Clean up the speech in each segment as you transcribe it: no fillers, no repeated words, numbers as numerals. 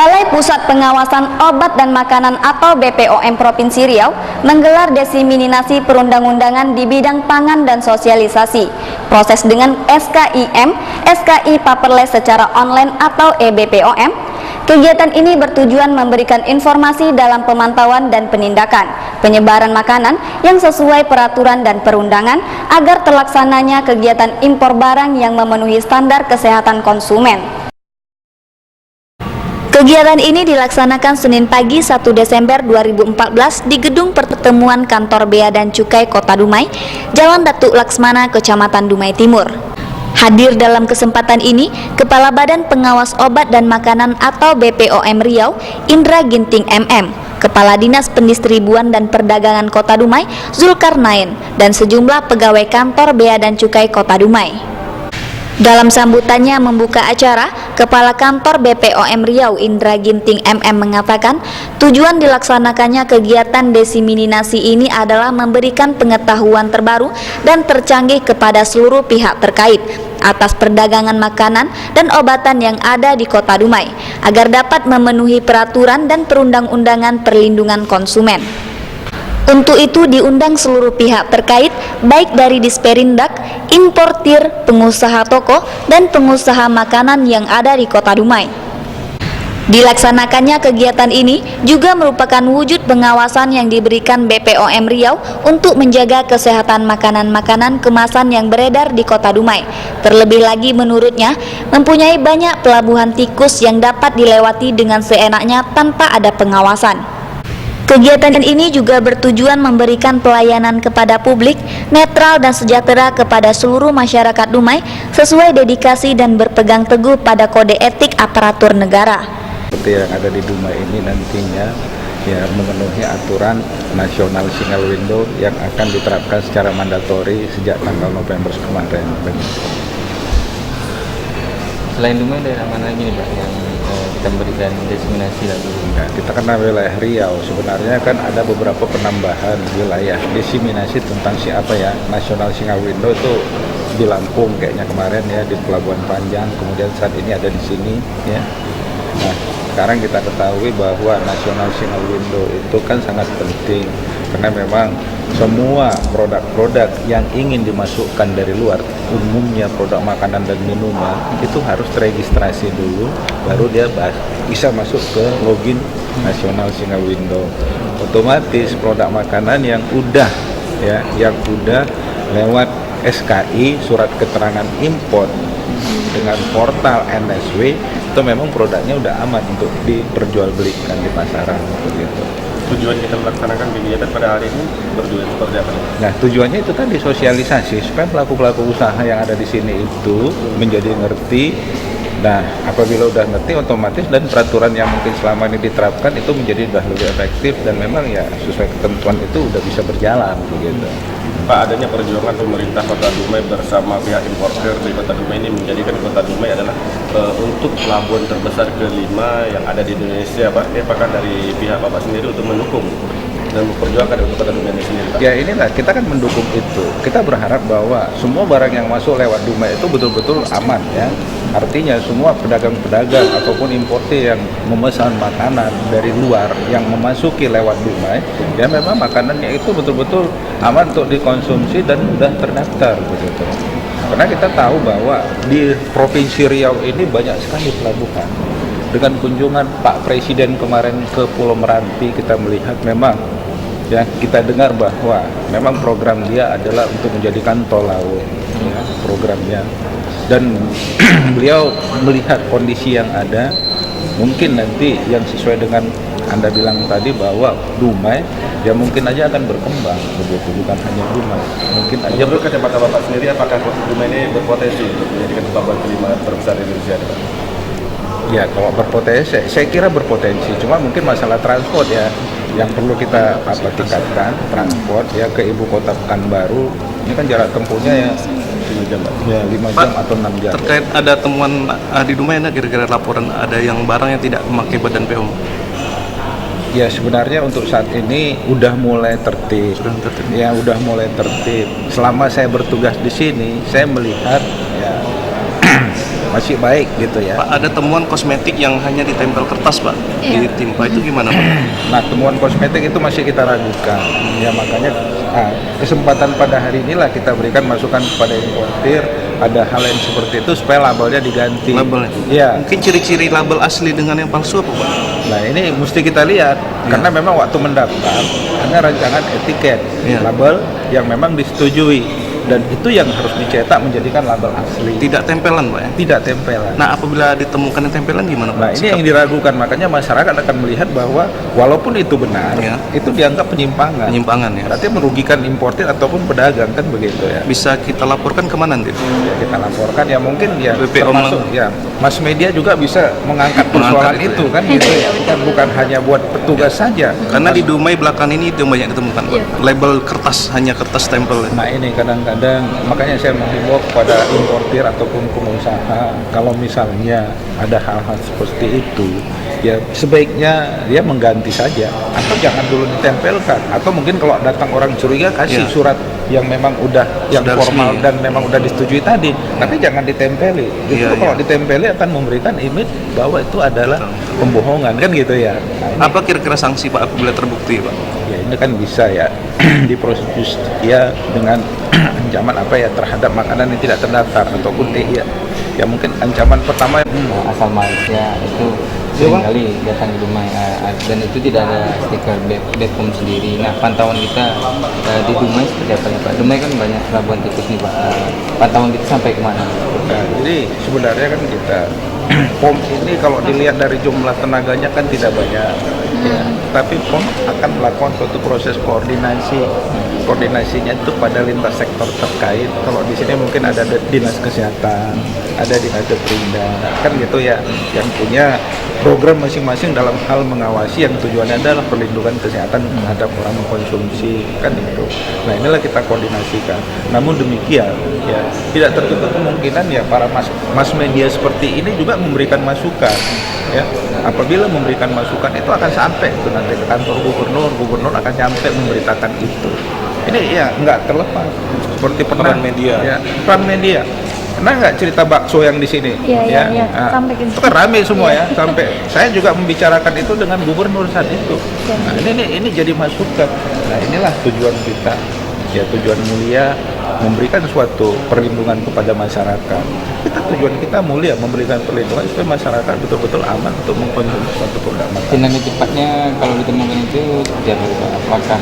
Balai Pusat Pengawasan Obat dan Makanan atau BPOM Provinsi Riau menggelar diseminasi perundang-undangan di bidang pangan dan sosialisasi. Proses dengan SKIM, SKI Paperless secara online atau eBPOM. Kegiatan ini bertujuan memberikan informasi dalam pemantauan dan penindakan penyebaran makanan yang sesuai peraturan dan perundangan agar terlaksananya kegiatan impor barang yang memenuhi standar kesehatan konsumen. Kegiatan ini dilaksanakan Senin pagi 1 Desember 2014 di Gedung Pertemuan Kantor Bea dan Cukai Kota Dumai, Jalan Datuk Laksmana, Kecamatan Dumai Timur. Hadir dalam kesempatan ini, Kepala Badan Pengawas Obat dan Makanan atau BPOM Riau, Indra Ginting MM, Kepala Dinas Pendistribuan dan Perdagangan Kota Dumai, Zulkarnain, dan sejumlah pegawai Kantor Bea dan Cukai Kota Dumai. Dalam sambutannya membuka acara, Kepala Kantor BPOM Riau Indra Ginting MM mengatakan tujuan dilaksanakannya kegiatan diseminasi ini adalah memberikan pengetahuan terbaru dan tercanggih kepada seluruh pihak terkait atas perdagangan makanan dan obatan yang ada di Kota Dumai agar dapat memenuhi peraturan dan perundang-undangan perlindungan konsumen. Untuk itu diundang seluruh pihak terkait, baik dari Disperindak, importir, pengusaha toko, dan pengusaha makanan yang ada di Kota Dumai. Dilaksanakannya kegiatan ini juga merupakan wujud pengawasan yang diberikan BPOM Riau untuk menjaga kesehatan makanan-makanan kemasan yang beredar di Kota Dumai. Terlebih lagi menurutnya, mempunyai banyak pelabuhan tikus yang dapat dilewati dengan seenaknya tanpa ada pengawasan. Kegiatan ini juga bertujuan memberikan pelayanan kepada publik, netral dan sejahtera kepada seluruh masyarakat Dumai sesuai dedikasi dan berpegang teguh pada kode etik aparatur negara. Seperti yang ada di Dumai ini nantinya ya memenuhi aturan nasional single window yang akan diterapkan secara mandatori sejak tanggal November kemarin. Selain Dumai, daerah mana lagi nih Pak yang kita berikan diseminasi lagi? Nah, kita kan wilayah Riau, sebenarnya kan ada beberapa penambahan wilayah diseminasi tentang nasional single window itu di Lampung kayaknya kemarin ya, di Pelabuhan Panjang, kemudian saat ini ada di sini ya. Nah, sekarang kita ketahui bahwa nasional single window itu kan sangat penting karena memang semua produk-produk yang ingin dimasukkan dari luar, umumnya produk makanan dan minuman, itu harus teregistrasi dulu, baru dia bisa masuk ke login nasional single window. Otomatis produk makanan yang udah lewat SKI, surat keterangan import, dengan portal NSW, itu memang produknya udah aman untuk diperjualbelikan di pasaran begitu. Tujuan kita melaksanakan kegiatan pada hari ini bertujuan seperti apa? Nah, tujuannya itu tadi sosialisasi supaya pelaku-pelaku usaha yang ada di sini itu menjadi ngerti. Nah, apabila udah ngerti, otomatis dan peraturan yang mungkin selama ini diterapkan itu menjadi udah lebih efektif dan memang ya sesuai ketentuan itu udah bisa berjalan begitu. Pak, adanya perjuangan pemerintah Kota Dumai bersama pihak importer di Kota Dumai ini menjadikan Kota Dumai adalah untuk pelabuhan terbesar kelima yang ada di Indonesia, Pak. Apakah dari pihak Bapak sendiri untuk mendukung dan memperjuangkan untuk Kota Dumai ini sendiri, Pak? Ya inilah, kita kan mendukung itu. Kita berharap bahwa semua barang yang masuk lewat Dumai itu betul-betul aman ya. Artinya semua pedagang-pedagang ataupun importer yang memesan makanan dari luar yang memasuki lewat Dumai, ya memang makanannya itu betul-betul aman untuk dikonsumsi dan sudah terdaftar begitu. Karena kita tahu bahwa di Provinsi Riau ini banyak sekali pelabuhan. Dengan kunjungan Pak Presiden kemarin ke Pulau Meranti, kita melihat memang ya, kita dengar bahwa memang program dia adalah untuk menjadikan tol laut ya, programnya. Dan beliau melihat kondisi yang ada, mungkin nanti yang sesuai dengan Anda bilang tadi bahwa Dumai ya mungkin aja akan berkembang begitu, bukan hanya Dumai, mungkin aja. Menurut kacamata Bapak sendiri, apakah Kota Dumai ini berpotensi untuk menjadikan pelabuhan kelima terbesar di Indonesia, Pak? Ya, kalau berpotensi, saya kira berpotensi. Cuma mungkin masalah transport ya yang perlu kita tingkatkan, transport ya ke ibu kota Pekanbaru. Ini kan jarak tempuhnya ya 5 jam, ya 5 jam atau 6 jam. Terkait ada temuan di Dumai, kira-kira laporan ada yang barang yang tidak memakai badan POM? Ya sebenarnya untuk saat ini udah mulai tertib. Ya udah mulai tertib. Selama saya bertugas di sini, saya melihat ya masih baik gitu ya. Pak, ada temuan kosmetik yang hanya ditempel kertas, Pak, ditimpa, itu gimana, Pak? Nah, temuan kosmetik itu masih kita ragukan. Ya makanya kesempatan pada hari inilah kita berikan masukan kepada importir, ada hal yang seperti itu supaya labelnya diganti. Labelnya? Iya. Mungkin ciri-ciri label asli dengan yang palsu apa, Pak? Nah, ini mesti kita lihat karena memang waktu mendaftar hanya rancangan etiket label yang memang disetujui. Dan itu yang harus dicetak menjadikan label asli. Tidak tempelan, Pak, ya? Tidak tempelan. Nah, apabila ditemukan yang tempelan gimana, Pak? Nah, ini yang diragukan, makanya masyarakat akan melihat bahwa walaupun itu benar, itu dianggap penyimpangan. Penyimpangan, ya. Berarti merugikan importir ataupun pedagang, kan begitu ya. Bisa kita laporkan kemana nanti? Ya, kita laporkan ya mungkin ya BPOM termasuk ya mass media juga bisa mengangkat persoalan itu kan gitu ya. Bukan hanya buat petugas saja. Karena di Dumai belakang ini itu banyak ditemukan, Pak. Label kertas, hanya kertas tempel. Nah, ini kadang-kadang makanya saya menghimbau kepada importir ataupun pengusaha kalau misalnya ada hal-hal seperti itu ya sebaiknya dia mengganti saja atau jangan dulu ditempelkan, atau mungkin kalau datang orang curiga kasih surat yang memang udah yang sudah formal resmi, dan memang udah disetujui tadi, tapi jangan ditempeli. Itu kalau ditempeli akan memberikan image bahwa itu adalah pembohongan, kan gitu ya. Nah, apa kira-kira sanksi, Pak, apabila terbukti, Pak? ya ini kan bisa ya diproses ya dengan ancaman apa ya terhadap makanan yang tidak terdaftar ataupun ya mungkin ancaman pertama Asal Malaysia itu seringkali datang ke Dumai dan itu tidak ada stiker BPOM sendiri. Nah, pantauan kita di Dumai seperti apa ya, Pak? Dumai kan banyak pelabuhan tikus nih, Pak. Pantauan kita sampai kemana? Nah, jadi sebenarnya kan kita POM ini kalau dilihat dari jumlah tenaganya kan tidak banyak ya, tapi POM akan melakukan suatu proses koordinasinya itu pada lintas sektor terkait. Kalau di sini mungkin ada dinas kesehatan, ada dinas perindah, kan gitu ya, yang punya program masing-masing dalam hal mengawasi yang tujuannya adalah perlindungan kesehatan terhadap orang mengkonsumsi, kan itu. Nah, inilah kita koordinasikan. Namun demikian ya tidak tertutup kemungkinan ya para mass media seperti ini juga memberikan masukan ya. Apabila memberikan masukan itu akan sampai itu nanti ke kantor gubernur akan sampai memberitakan itu. Ini ya nggak terlepas seperti peran media. Ya, peran media. Pernah nggak cerita bakso yang di sini? Iya. Nah, Sampai itu kan rame semua ya. Sampai saya juga membicarakan itu dengan gubernur saat itu. Nah, ini jadi masukan. Nah, inilah tujuan kita. Ya, tujuan mulia memberikan suatu perlindungan kepada masyarakat. Tujuan kita mulia memberikan perlindungan supaya masyarakat betul-betul aman untuk mengkonsumsi suatu produk makanan. Tindakan cepatnya kalau ditemukan itu seperti apa, Pak? Apakah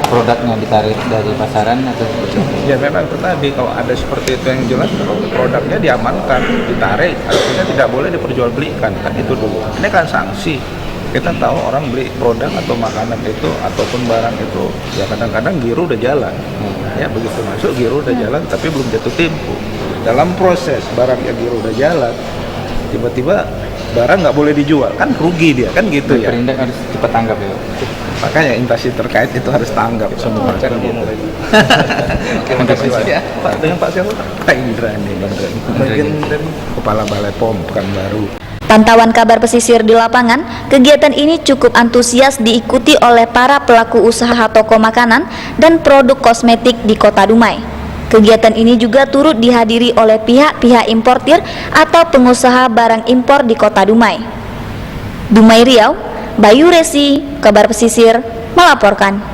produknya ditarik dari pasaran atau seperti apa? Ya memang itu tadi, kalau ada seperti itu yang jelas, kalau produknya diamankan, ditarik, artinya tidak boleh diperjualbelikan, kan itu dulu. Ini kan sanksi. Kita tahu orang beli produk atau makanan itu ataupun barang itu ya kadang-kadang giro udah jalan, ya begitu masuk giro udah jalan tapi belum jatuh tempo. Dalam proses barang yang giro udah jalan, tiba-tiba barang nggak boleh dijual, kan rugi dia, kan gitu ya. Perindak harus cepat tanggap ya, Pak. Makanya instansi terkait itu harus tanggap semua. Kan gitu. Terima kasih ya, Pak. Dengan Pak siapa? Pak Indrani, bagian dari Kepala Balai POM Pekanbaru. Pantauan kabar pesisir di lapangan, kegiatan ini cukup antusias diikuti oleh para pelaku usaha toko makanan dan produk kosmetik di Kota Dumai. Kegiatan ini juga turut dihadiri oleh pihak-pihak importir atau pengusaha barang impor di Kota Dumai. Dumai Riau, Bayu Resi, Kabar Pesisir, melaporkan.